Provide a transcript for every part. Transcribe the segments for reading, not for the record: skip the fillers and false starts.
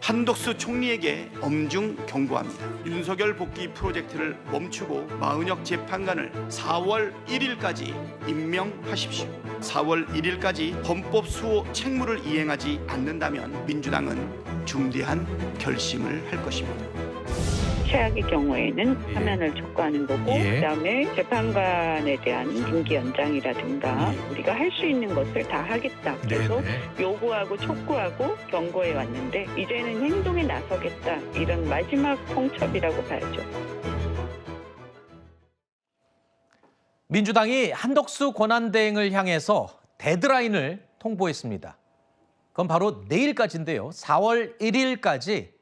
한덕수 총리에게 엄중 경고합니다. 윤석열 복귀 프로젝트를 멈추고 마은혁 재판관을 4월 1일까지 임명하십시오. 4월 1일까지 헌법 수호 책무를 이행하지 않는다면 민주당은 중대한 결심을 할 것입니다. 최악의 경우에는 사면을 촉구하는 거고 그다음에 재판관에 대한 임기 연장이라든가 우리가 할 수 있는 것을 다 하겠다. 그래서 요구하고 촉구하고 경고해 왔는데 이제는 행동에 나서겠다. 이런 마지막 통첩이라고 봐야죠. 민주당이 한덕수 권한대행을 향해서 데드라인을 통보했습니다. 그건 바로 내일까지인데요. 4월 1일까지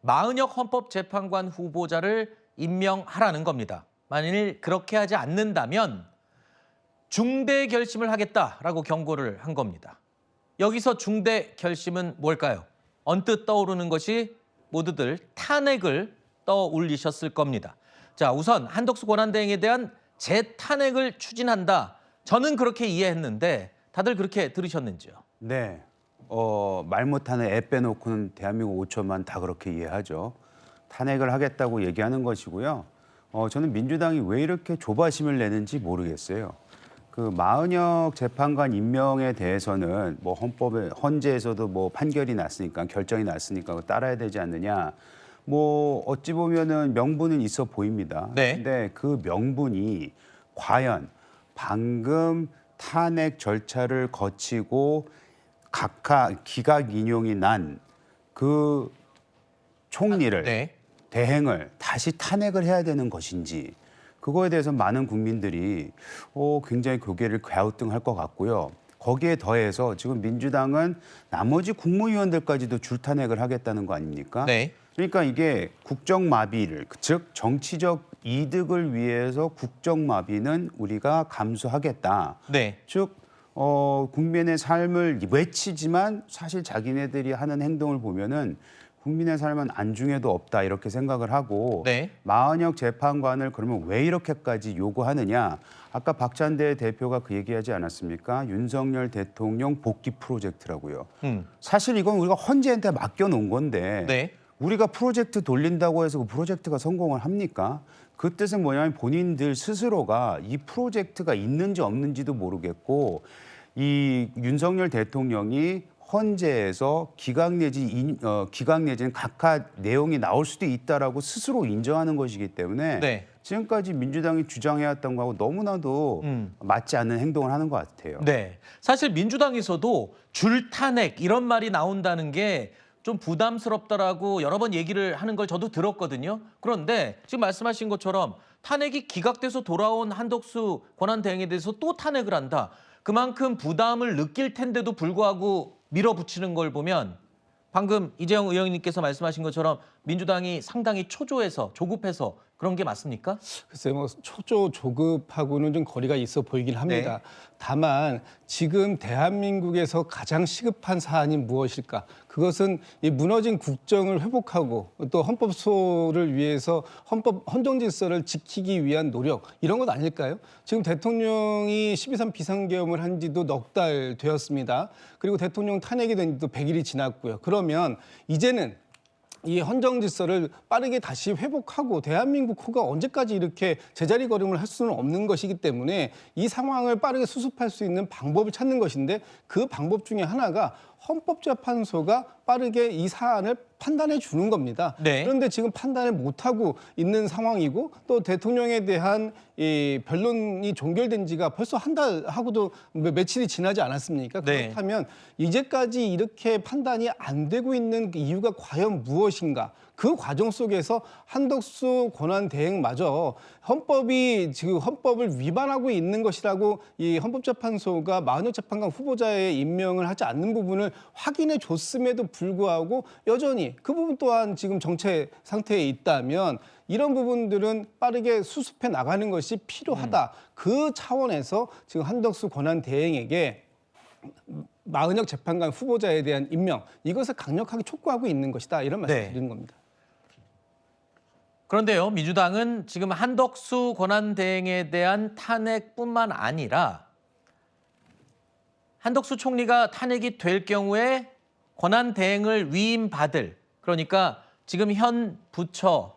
마은혁 헌법재판관 후보자를 임명하라는 겁니다. 만일 그렇게 하지 않는다면 중대 결심을 하겠다라고 경고를 한 겁니다. 여기서 중대 결심은 뭘까요? 언뜻 떠오르는 것이 모두들 탄핵을 떠올리셨을 겁니다. 자, 우선 한덕수 권한대행에 대한 재탄핵을 추진한다. 저는 그렇게 이해했는데 다들 그렇게 들으셨는지요? 네. 말 못하는 애 빼놓고는 대한민국 5천만 다 그렇게 이해하죠. 탄핵을 하겠다고 얘기하는 것이고요. 저는 민주당이 왜 이렇게 조바심을 내는지 모르겠어요. 그 마은혁 재판관 임명에 대해서는 뭐 헌재에서도 뭐 판결이 났으니까 결정이 났으니까 따라야 되지 않느냐. 뭐 어찌 보면은 명분은 있어 보입니다. 네. 근데 그 명분이 과연 방금 탄핵 절차를 거치고 각하 기각 인용이 난 그 총리를 대행을 다시 탄핵을 해야 되는 것인지 그거에 대해서 많은 국민들이 굉장히 고개를 갸우뚱할 것 같고요. 거기에 더해서 지금 민주당은 나머지 국무위원들까지도 줄탄핵을 하겠다는 거 아닙니까? 네. 그러니까 이게 국정마비를 즉 정치적 이득을 위해서 국정마비는 우리가 감수하겠다. 네. 즉 국민의 삶을 외치지만 사실 자기네들이 하는 행동을 보면은 국민의 삶은 안중에도 없다 이렇게 생각을 하고 마은혁 재판관을 그러면 왜 이렇게까지 요구하느냐. 아까 박찬대 대표가 그 얘기하지 않았습니까? 윤석열 대통령 복귀 프로젝트라고요. 사실 이건 우리가 헌재한테 맡겨놓은 건데 우리가 프로젝트 돌린다고 해서 그 프로젝트가 성공을 합니까? 그 뜻은 뭐냐면 본인들 스스로가 이 프로젝트가 있는지 없는지도 모르겠고 이 윤석열 대통령이 헌재에서 기각 내지는 각하 내용이 나올 수도 있다라고 스스로 인정하는 것이기 때문에 지금까지 민주당이 주장해왔던 거하고 너무나도 맞지 않는 행동을 하는 것 같아요. 네, 사실 민주당에서도 줄탄핵 이런 말이 나온다는 게 좀 부담스럽다라고 여러 번 얘기를 하는 걸 저도 들었거든요. 그런데 지금 말씀하신 것처럼 탄핵이 기각돼서 돌아온 한덕수 권한대행에 대해서 또 탄핵을 한다. 그만큼 부담을 느낄 텐데도 불구하고 밀어붙이는 걸 보면 방금 이재영 의원님께서 말씀하신 것처럼 민주당이 상당히 초조해서 조급해서 그런 게 맞습니까? 글쎄요, 뭐 조급하고는 좀 거리가 있어 보이긴 합니다. 다만 지금 대한민국에서 가장 시급한 사안이 무엇일까? 그것은 이 무너진 국정을 회복하고 또 헌법소를 위해서 헌정 질서를 지키기 위한 노력 이런 것 아닐까요? 지금 대통령이 12.3 비상계엄을 한 지도 넉 달 되었습니다. 그리고 대통령 탄핵이 된 지도 100일이 지났고요. 그러면 이제는 이 헌정 질서를 빠르게 다시 회복하고 대한민국 호가 언제까지 이렇게 제자리 걸음을 할 수는 없는 것이기 때문에 이 상황을 빠르게 수습할 수 있는 방법을 찾는 것인데 그 방법 중에 하나가 헌법재판소가 빠르게 이 사안을 판단해 주는 겁니다. 그런데 지금 판단을 못하고 있는 상황이고 또 대통령에 대한 이 변론이 종결된 지가 벌써 한 달 하고도 며칠이 지나지 않았습니까? 그렇다면 이제까지 이렇게 판단이 안 되고 있는 이유가 과연 무엇인가? 그 과정 속에서 한덕수 권한대행마저 지금 헌법을 위반하고 있는 것이라고 이 헌법재판소가 마은혁 재판관 후보자의 임명을 하지 않는 부분을 확인해 줬음에도 불구하고 여전히 그 부분 또한 지금 정체 상태에 있다면 이런 부분들은 빠르게 수습해 나가는 것이 필요하다. 그 차원에서 지금 한덕수 권한대행에게 마은혁 재판관 후보자에 대한 임명 이것을 강력하게 촉구하고 있는 것이다. 이런 말씀을 드리는 겁니다. 그런데요, 민주당은 지금 한덕수 권한대행에 대한 탄핵뿐만 아니라 한덕수 총리가 탄핵이 될 경우에 권한대행을 위임받을 그러니까 지금 현 부처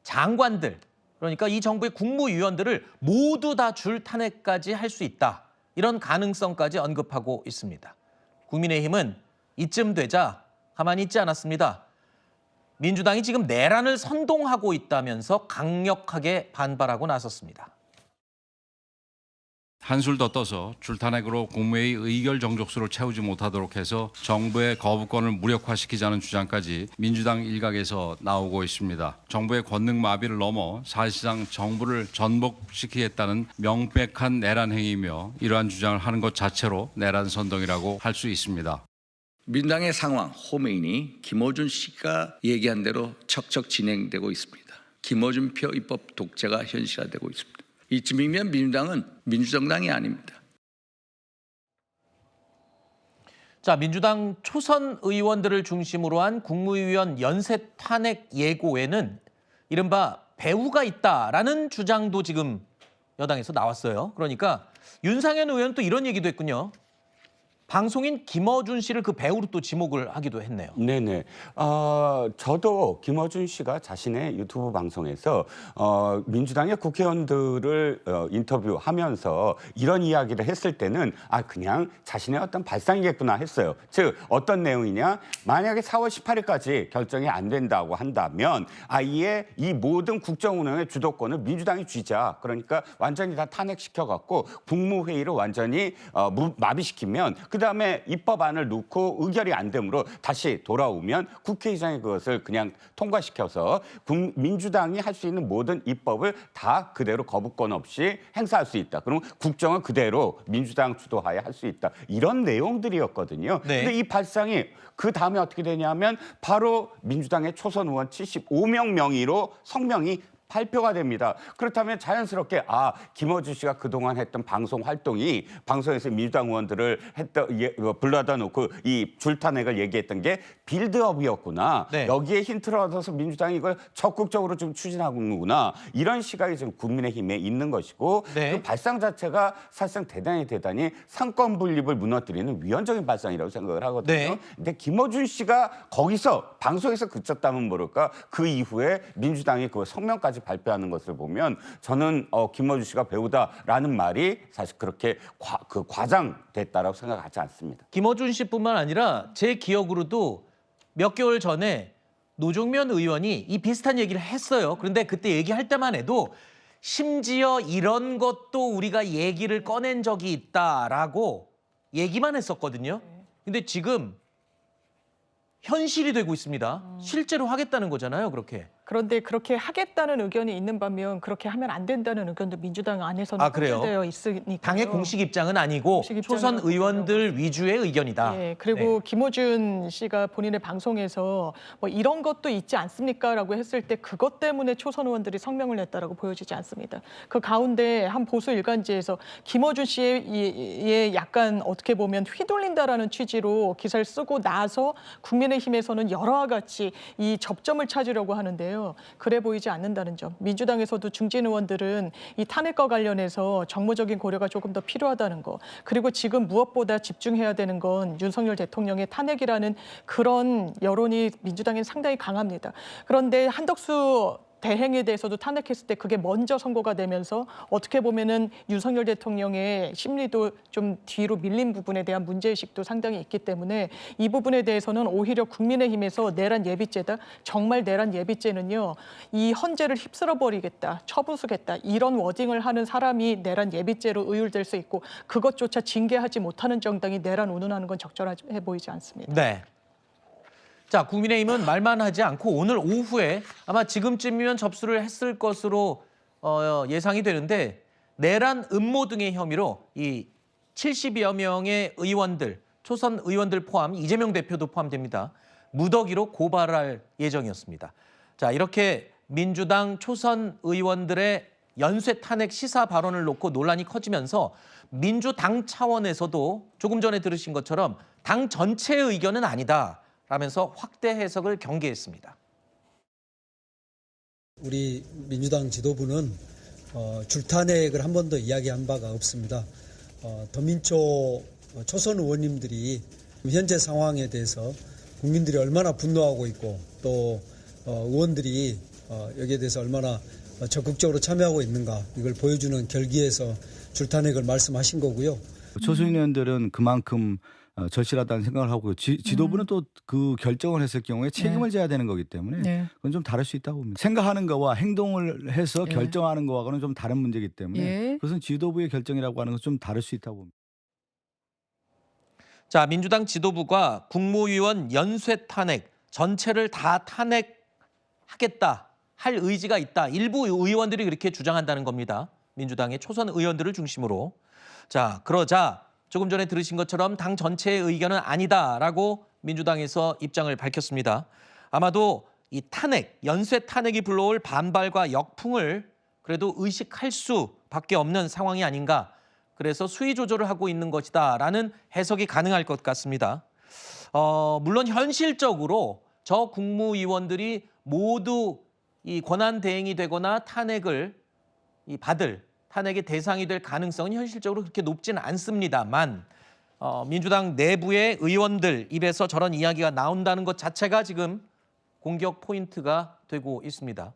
장관들, 그러니까 이 정부의 국무위원들을 모두 다 줄 탄핵까지 할 수 있다. 이런 가능성까지 언급하고 있습니다. 국민의힘은 이쯤 되자 가만히 있지 않았습니다. 민주당이 지금 내란을 선동하고 있다면서 강력하게 반발하고 나섰습니다. 한술 더 떠서 줄탄핵으로 국무회의 의결 정족수를 채우지 못하도록 해서 정부의 거부권을 무력화시키자는 주장까지 민주당 일각에서 나오고 있습니다. 정부의 권능 마비를 넘어 사실상 정부를 전복시키겠다는 명백한 내란 행위이며 이러한 주장을 하는 것 자체로 내란 선동이라고 할 수 있습니다. 민주당의 상황, 호메인이 김어준 씨가 얘기한 대로 척척 진행되고 있습니다. 김어준 표 입법 독재가 현실화되고 있습니다. 이쯤이면 민주당은 민주정당이 아닙니다. 자, 민주당 초선 의원들을 중심으로 한 국무위원 연쇄 탄핵 예고에는 이른바 배후가 있다라는 주장도 지금 여당에서 나왔어요. 그러니까 윤상현 의원은 또 이런 얘기도 했군요. 방송인 김어준 씨를 그 배우로 또 지목을 하기도 했네요. 네네. 저도 김어준 씨가 자신의 유튜브 방송에서 민주당의 국회의원들을 인터뷰하면서 이런 이야기를 했을 때는 그냥 자신의 어떤 발상이겠구나 했어요. 즉 어떤 내용이냐? 만약에 4월 18일까지 결정이 안 된다고 한다면 아예 이 모든 국정 운영의 주도권을 민주당이 쥐자. 그러니까 완전히 다 탄핵시켜갖고 국무회의를 완전히 마비시키면 그다음에 입법안을 놓고 의결이 안 되므로 다시 돌아오면 국회의장이 그것을 그냥 통과시켜서 민주당이 할 수 있는 모든 입법을 다 그대로 거부권 없이 행사할 수 있다. 그럼 국정은 그대로 민주당 주도하에 할 수 있다. 이런 내용들이었거든요. 네. 근데 이 발상이 그 다음에 어떻게 되냐면 바로 민주당의 초선 의원 75명 명의로 성명이 발표가 됩니다. 그렇다면 자연스럽게 김어준 씨가 그동안 했던 방송 활동이 방송에서 민주당 의원들을 불러다 놓고 이 줄탄핵을 얘기했던 게 빌드업이었구나. 네. 여기에 힌트를 얻어서 민주당이 이걸 적극적으로 좀 추진하는구나. 이런 시각이 지금 국민의힘에 있는 것이고 네. 그 발상 자체가 사실상 대단히 상권 분립을 무너뜨리는 위헌적인 발상이라고 생각을 하거든요. 네. 근데 김어준 씨가 거기서 방송에서 그쳤다면 모를까 그 이후에 민주당이 그 성명까지 발표하는 것을 보면 저는 김어준 씨가 배우다라는 말이 사실 그렇게 과장됐다라고 생각하지 않습니다. 김어준 씨뿐만 아니라 제 기억으로도 몇 개월 전에 노종면 의원이 이 비슷한 얘기를 했어요. 그런데 그때 얘기할 때만 해도 심지어 이런 것도 우리가 얘기를 꺼낸 적이 있다라고 얘기만 했었거든요. 근데 지금 현실이 되고 있습니다. 실제로 하겠다는 거잖아요, 그렇게. 그런데 그렇게 하겠다는 의견이 있는 반면 그렇게 하면 안 된다는 의견도 민주당 안에서는 그래요? 되어 있으니까요. 당의 공식 입장은 아니고 초선 의원들 위주의 의견이다. 네, 그리고 김어준 씨가 본인의 방송에서 뭐 이런 것도 있지 않습니까? 라고 했을 때 그것 때문에 초선 의원들이 성명을 냈다라고 보여지지 않습니다. 그 가운데 한 보수 일간지에서 김어준 씨의 약간 어떻게 보면 휘둘린다라는 취지로 기사를 쓰고 나서 국민의힘에서는 여러와 같이 이 접점을 찾으려고 하는데요. 그래 보이지 않는다는 점. 민주당에서도 중진 의원들은 이 탄핵과 관련해서 정무적인 고려가 조금 더 필요하다는 거. 그리고 지금 무엇보다 집중해야 되는 건 윤석열 대통령의 탄핵이라는 그런 여론이 민주당에 상당히 강합니다. 그런데 한덕수 대행에 대해서도 탄핵했을 때 그게 먼저 선고가 되면서 어떻게 보면은 윤석열 대통령의 심리도 좀 뒤로 밀린 부분에 대한 문제의식도 상당히 있기 때문에 이 부분에 대해서는 오히려 국민의힘에서 내란 예비죄다. 정말 내란 예비죄는요. 이 헌재를 휩쓸어버리겠다. 처부수겠다. 이런 워딩을 하는 사람이 내란 예비죄로 의율될 수 있고 그것조차 징계하지 못하는 정당이 내란 운운하는 건 적절해 보이지 않습니다. 네. 자, 국민의힘은 말만 하지 않고 오늘 오후에 아마 지금쯤이면 접수를 했을 것으로 예상이 되는데 내란 음모 등의 혐의로 이 70여 명의 의원들, 초선 의원들 포함 이재명 대표도 포함됩니다. 무더기로 고발할 예정이었습니다. 자, 이렇게 민주당 초선 의원들의 연쇄 탄핵 시사 발언을 놓고 논란이 커지면서 민주당 차원에서도 조금 전에 들으신 것처럼 당 전체의 의견은 아니다. 라면서 확대 해석을 경계했습니다. 우리 민주당 지도부는 줄탄핵을 한 번도 이야기한 바가 없습니다. 더민초 초선 의원님들이 현재 상황에 대해서 국민들이 얼마나 분노하고 있고 또 의원들이 여기에 대해서 얼마나 적극적으로 참여하고 있는가 이걸 보여주는 결기에서 줄탄핵을 말씀하신 거고요. 초선 의원들은 그만큼 절실하다는 생각을 하고 지도부는 또 그 결정을 했을 경우에 책임을 져야 되는 거기 때문에 그건 좀 다를 수 있다고 봅니다. 생각하는 거와 행동을 해서 결정하는 거와는 좀 다른 문제이기 때문에 그것은 지도부의 결정이라고 하는 것은 좀 다를 수 있다고 봅니다. 자, 민주당 지도부가 국무위원 연쇄 탄핵 전체를 다 탄핵하겠다 할 의지가 있다. 일부 의원들이 그렇게 주장한다는 겁니다. 민주당의 초선 의원들을 중심으로. 자, 그러자 조금 전에 들으신 것처럼 당 전체의 의견은 아니다라고 민주당에서 입장을 밝혔습니다. 아마도 이 탄핵, 연쇄 탄핵이 불러올 반발과 역풍을 그래도 의식할 수밖에 없는 상황이 아닌가. 그래서 수위 조절을 하고 있는 것이다라는 해석이 가능할 것 같습니다. 물론 현실적으로 저 국무위원들이 모두 이 권한 대행이 되거나 탄핵을 받을 탄핵의 대상이 될 가능성은 현실적으로 그렇게 높지는 않습니다만 민주당 내부의 의원들 입에서 저런 이야기가 나온다는 것 자체가 지금 공격 포인트가 되고 있습니다.